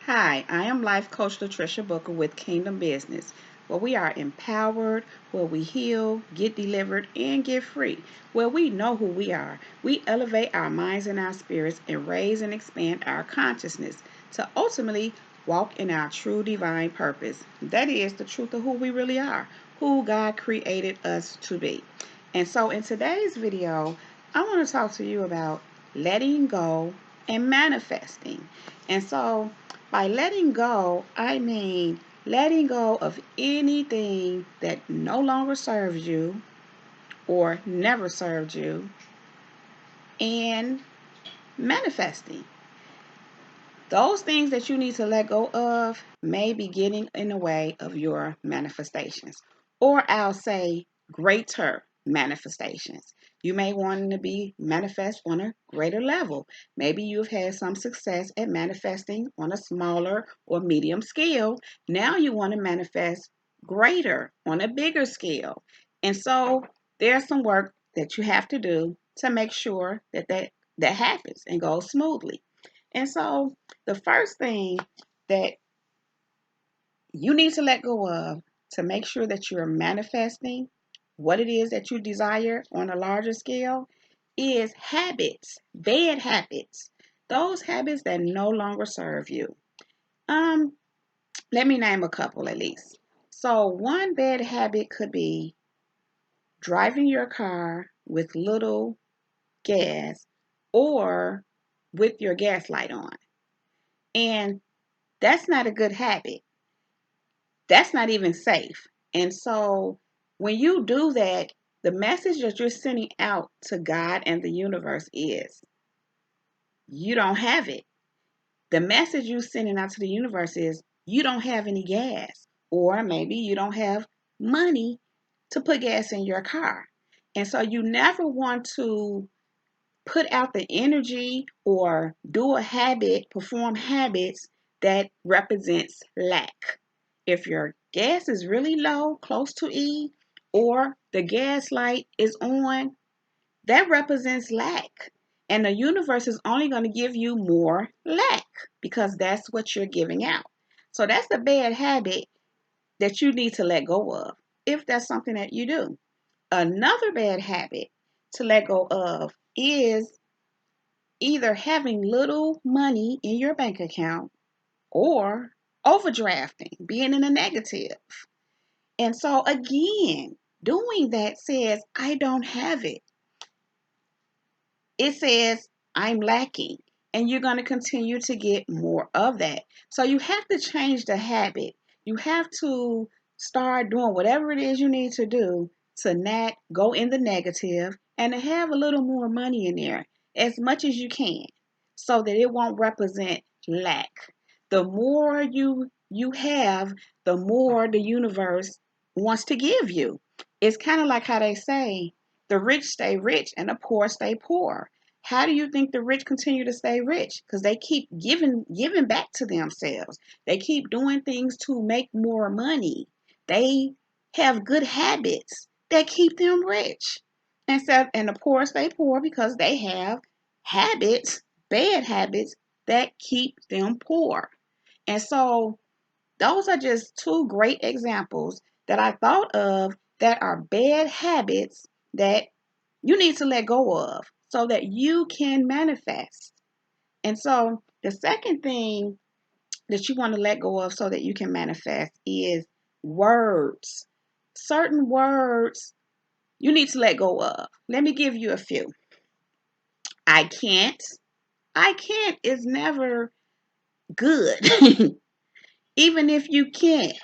Hi, I am Life Coach Latricia Booker with Kingdom Business, where we are empowered, where we heal, get delivered, and get free, where we know who we are. We elevate our minds and our spirits and raise and expand our consciousness to ultimately walk in our true divine purpose. That is the truth of who we really are, who God created us to be. And so in today's video, I want to talk to you about letting go and manifesting. And so by letting go, I mean letting go of anything that no longer serves you or never served you and manifesting. Those things that you need to let go of may be getting in the way of your manifestations, or I'll say greater manifestations. You may want to be manifest on a greater level. Maybe you've had some success at manifesting on a smaller or medium scale. Now you want to manifest greater on a bigger scale. And so there's some work that you have to do to make sure that happens and goes smoothly. And so the first thing that you need to let go of to make sure that you're manifesting what it is that you desire on a larger scale is habits, bad habits, those habits that no longer serve you. Um, Let me name a couple at least. So one bad habit could be driving your car with little gas or with your gas light on. And that's not a good habit. That's not even safe. And so when you do that, the message that you're sending out to God and the universe is you don't have it. The message you're sending out to the universe is you don't have any gas, or maybe you don't have money to put gas in your car. And so you never want to put out the energy or do a habit, perform habits that represents lack. If your gas is really low, close to E, or the gas light is on, that represents lack. And the universe is only going to give you more lack because that's what you're giving out. So that's a bad habit that you need to let go of if that's something that you do. Another bad habit to let go of is either having little money in your bank account or overdrafting, being in a negative. And so, again, doing that says, I don't have it. It says, I'm lacking. And you're going to continue to get more of that. So, you have to change the habit. You have to start doing whatever it is you need to do to not go in the negative and to have a little more money in there as much as you can so that it won't represent lack. The more you have, the more the universe wants to give you. It's kind of like how they say the rich stay rich and the poor stay poor. How do you think the rich continue to stay rich? Because they keep giving back to themselves. They keep doing things to make more money. They have good habits that keep them rich. And the poor stay poor because they have habits, bad habits that keep them poor. And so those are just two great examples that I thought of that are bad habits that you need to let go of so that you can manifest. And so the second thing that you want to let go of so that you can manifest is words. Certain words you need to let go of. Let me give you a few. I can't. I can't is never good. Even if you can't,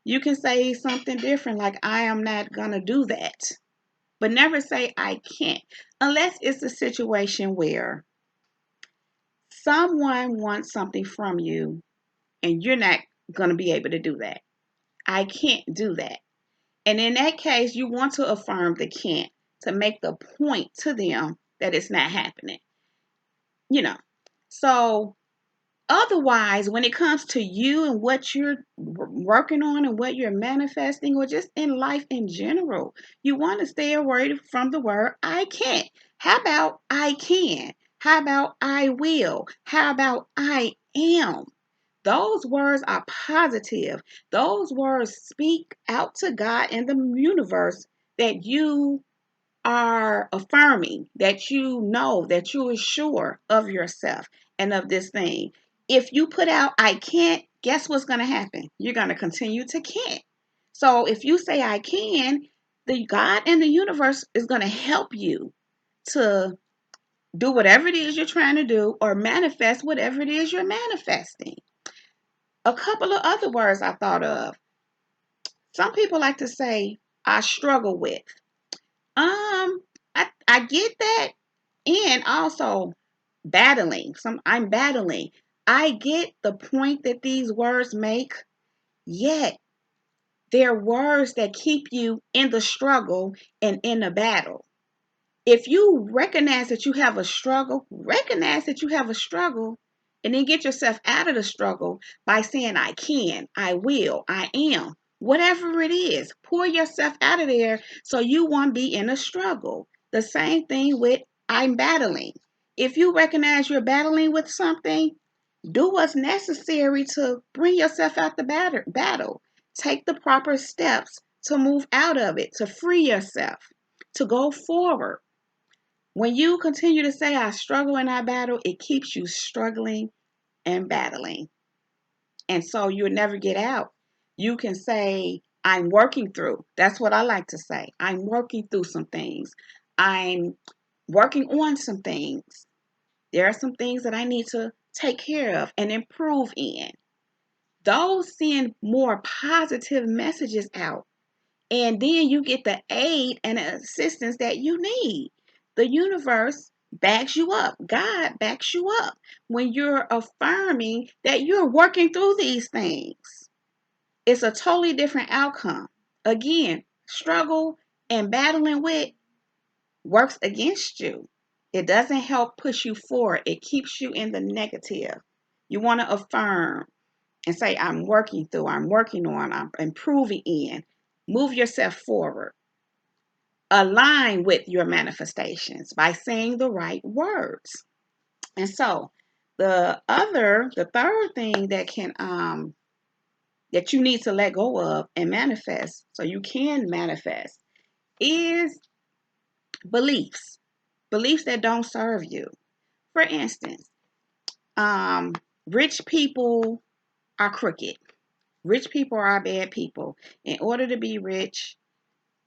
you can say something different like I am not going to do that. But never say I can't unless it's a situation where someone wants something from you and you're not going to be able to do that. I can't do that. And in that case, you want to affirm the can't to make the point to them that it's not happening. You know. So otherwise, when it comes to you and what you're working on and what you're manifesting, or just in life in general, you want to stay away from the word I can't. How about I can? How about I will? How about I am? Those words are positive. Those words speak out to God and the universe that you are affirming, that you know, that you are sure of yourself and of this thing. If you put out, I can't, guess what's going to happen? You're going to continue to can't. So if you say, I can, the God and the universe is going to help you to do whatever it is you're trying to do or manifest whatever it is you're manifesting. A couple of other words I thought of. Some people like to say, I struggle with. I get that. And also battling. I'm battling. I get the point that these words make, yet they're words that keep you in the struggle and in the battle. If you recognize that you have a struggle, and then get yourself out of the struggle by saying, I can, I will, I am, whatever it is, pull yourself out of there so you won't be in a struggle. The same thing with I'm battling. If you recognize you're battling with something, do what's necessary to bring yourself out the battle. Take the proper steps to move out of it, to free yourself, to go forward. When you continue to say, I struggle and I battle, it keeps you struggling and battling. And so you'll never get out. You can say, I'm working through. That's what I like to say. I'm working through some things. I'm working on some things. There are some things that I need to take care of and improve in. Those send more positive messages out. And then you get the aid and assistance that you need. The universe backs you up. God backs you up when you're affirming that you're working through these things. It's a totally different outcome. Again, struggle and battling with works against you. It doesn't help push you forward. It keeps you in the negative. You want to affirm and say, I'm working through, I'm working on, I'm improving in. Move yourself forward. Align with your manifestations by saying the right words. And so the third thing that can that you need to let go of and manifest so you can manifest is beliefs. Beliefs that don't serve you. For instance, um, rich people are crooked. Rich people are bad people. In order to be rich,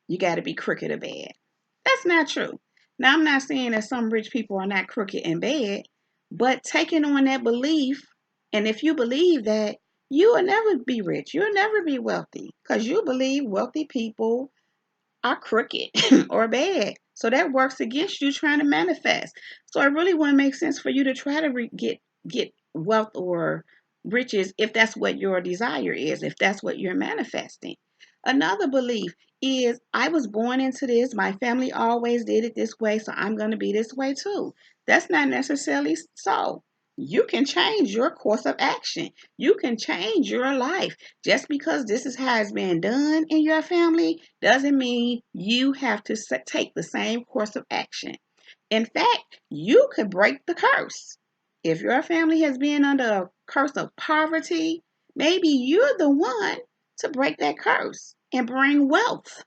you got to be crooked or bad. That's not true. Now, I'm not saying that some rich people are not crooked and bad, but taking on that belief, and if you believe that, you will never be rich. You'll never be wealthy because you believe wealthy people are crooked or bad. So that works against you trying to manifest. So it really wouldn't make sense for you to try to get wealth or riches if that's what your desire is, if that's what you're manifesting. Another belief is I was born into this. My family always did it this way, so I'm going to be this way too. That's not necessarily so. You can change your course of action. You can change your life. Just because this is how it's been done in your family doesn't mean you have to take the same course of action. In fact, you could break the curse. If your family has been under a curse of poverty, maybe you're the one to break that curse and bring wealth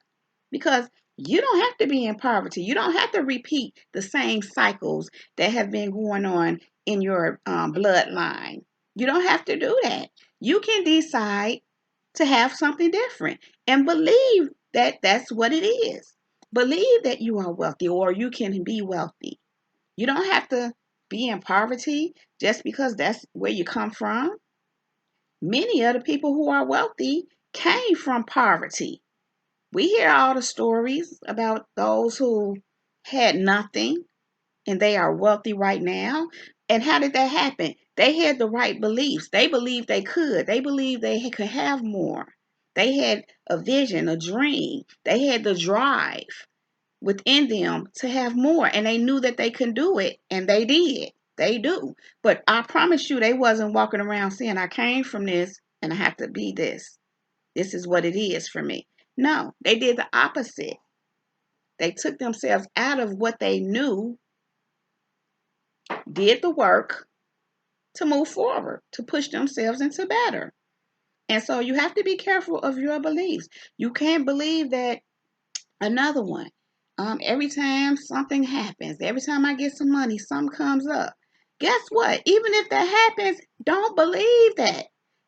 because you don't have to be in poverty. You don't have to repeat the same cycles that have been going on in your bloodline. You don't have to do that. You can decide to have something different and believe that that's what it is. Believe that you are wealthy or you can be wealthy. You don't have to be in poverty just because that's where you come from. Many of the people who are wealthy came from poverty. We hear all the stories about those who had nothing and they are wealthy right now. And how did that happen? They had the right beliefs. They believed they could. They believed they could have more. They had a vision, a dream. They had the drive within them to have more. And they knew that they could do it. And they did. They do. But I promise you, they wasn't walking around saying, I came from this and I have to be this. This is what it is for me. No, they did the opposite. They took themselves out of what they knew, did the work, to move forward, to push themselves into better. And so you have to be careful of your beliefs. You can't believe that. Another one. Every time something happens, every time I get some money, something comes up. Guess what? Even if that happens, don't believe that.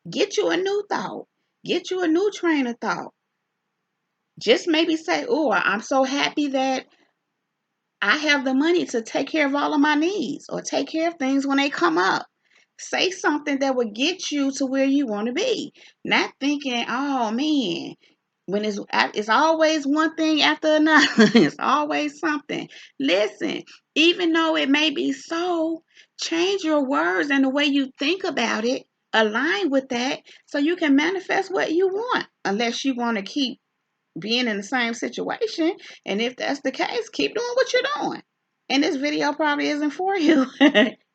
Get you a new thought. Get you a new train of thought. Just maybe say, oh, I'm so happy that I have the money to take care of all of my needs or take care of things when they come up. Say something that will get you to where you want to be. Not thinking, oh man, when it's always one thing after another. It's always something. Listen, even though it may be so, change your words and the way you think about it. Align with that so you can manifest what you want. Unless you want to keep being in the same situation. And if that's the case, keep doing what you're doing. And this video probably isn't for you.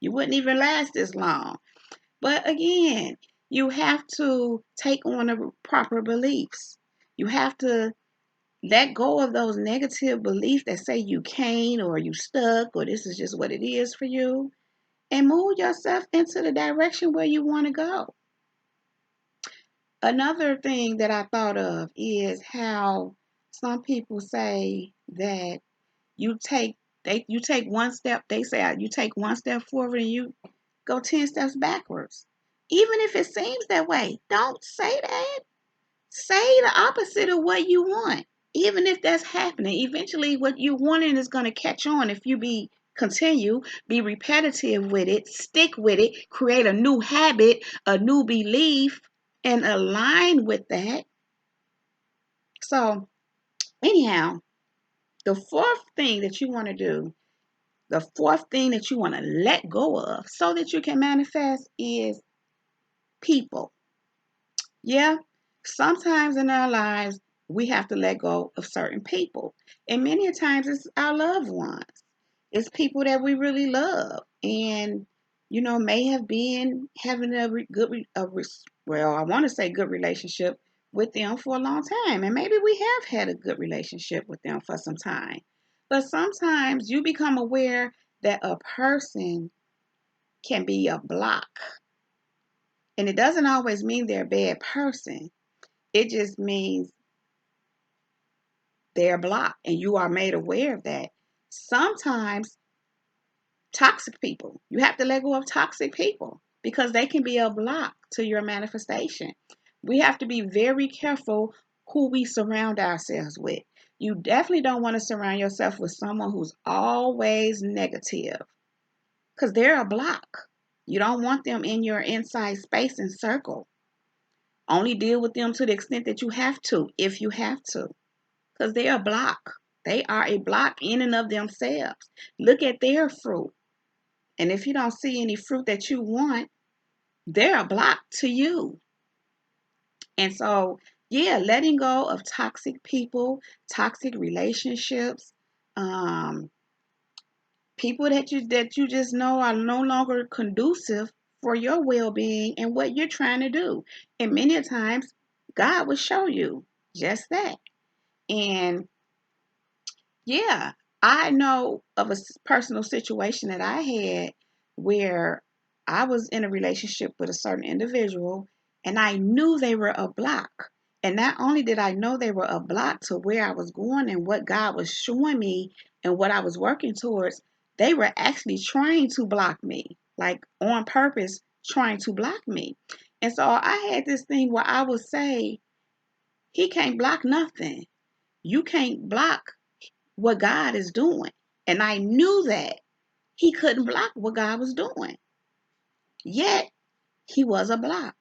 You wouldn't even last this long. But again, you have to take on the proper beliefs. You have to let go of those negative beliefs that say you can't or you stuck or this is just what it is for you and move yourself into the direction where you want to go. Another thing that I thought of is how some people say that you take one step, they say you take one step forward and you go 10 steps backwards. Even if it seems that way, don't say that. Say the opposite of what you want. Even if that's happening, eventually what you wanting is going to catch on if you be repetitive with it, stick with it, create a new habit, a new belief, and align with that. So, anyhow, the fourth thing that you want to do, the fourth thing that you want to let go of so that you can manifest is people. Yeah, sometimes in our lives, we have to let go of certain people. And many times it's our loved ones. It's people that we really love and, may have been having well, I want to say good relationship with them for a long time. And maybe we have had a good relationship with them for some time. But sometimes you become aware that a person can be a block. And it doesn't always mean they're a bad person. It just means they're blocked and you are made aware of that. Sometimes toxic people, you have to let go of toxic people because they can be a block to your manifestation. We have to be very careful who we surround ourselves with. You definitely don't want to surround yourself with someone who's always negative because they're a block. You don't want them in your inside space and circle. Only deal with them to the extent that you have to, if you have to. Because they're a block. They are a block in and of themselves. Look at their fruit. And if you don't see any fruit that you want, they're a block to you. And so, yeah, letting go of toxic people, toxic relationships, um, people that you just know are no longer conducive for your well-being and what you're trying to do. And many times, God will show you just that. And yeah, I know of a personal situation that I had where I was in a relationship with a certain individual and I knew they were a block. And not only did I know they were a block to where I was going and what God was showing me and what I was working towards, they were actually trying to block me, like on purpose, trying to block me. And so I had this thing where I would say, He can't block nothing. You can't block what God is doing. And I knew that he couldn't block what God was doing. Yet he was a block.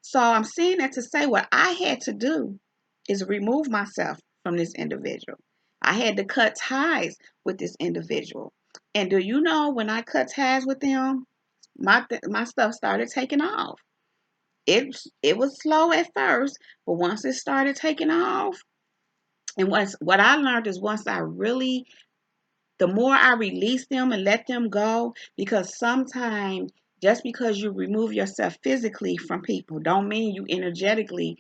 So I'm saying that to say what I had to do is remove myself from this individual. I had to cut ties with this individual. And do you know when I cut ties with them, my stuff started taking off. It was slow at first, but once it started taking off, and what I learned is once I really the more I release them and let them go, because sometimes just because you remove yourself physically from people don't mean you energetically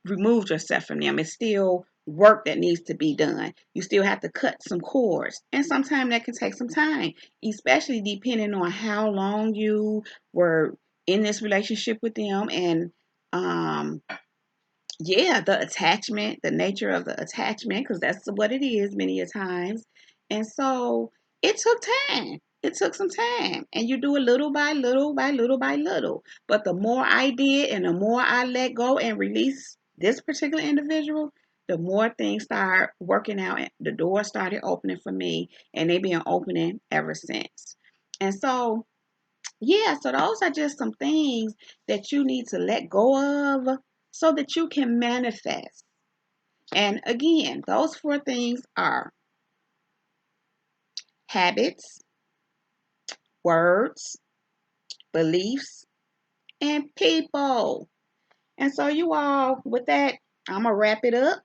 removed yourself from them. It's still work that needs to be done. You still have to cut some cords. And sometimes that can take some time, especially depending on how long you were in this relationship with them and yeah, the attachment, the nature of the attachment, because that's what it is many a times. And so it took time. It took some time. And you do it little by little by little by little. But the more I did and the more I let go and release this particular individual, the more things start working out. And the door started opening for me, and they've been opening ever since. And so yeah, so those are just some things that you need to let go of so that you can manifest. And again, those four things are habits, words, beliefs, and people. And so, you all, with that, I'm going to wrap it up.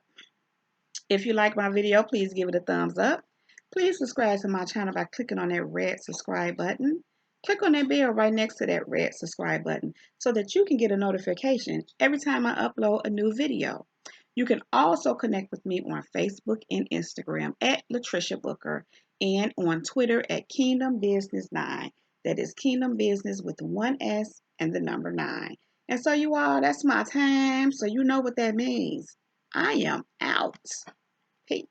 If you like my video, please give it a thumbs up. Please subscribe to my channel by clicking on that red subscribe button. Click on that bell right next to that red subscribe button so that you can get a notification every time I upload a new video. You can also connect with me on Facebook and Instagram at Latricia Booker and on Twitter at Kingdom Business 9. That is Kingdom Business with one S and the number 9. And so, you all, that's my time. So you know what that means. I am out. Peace.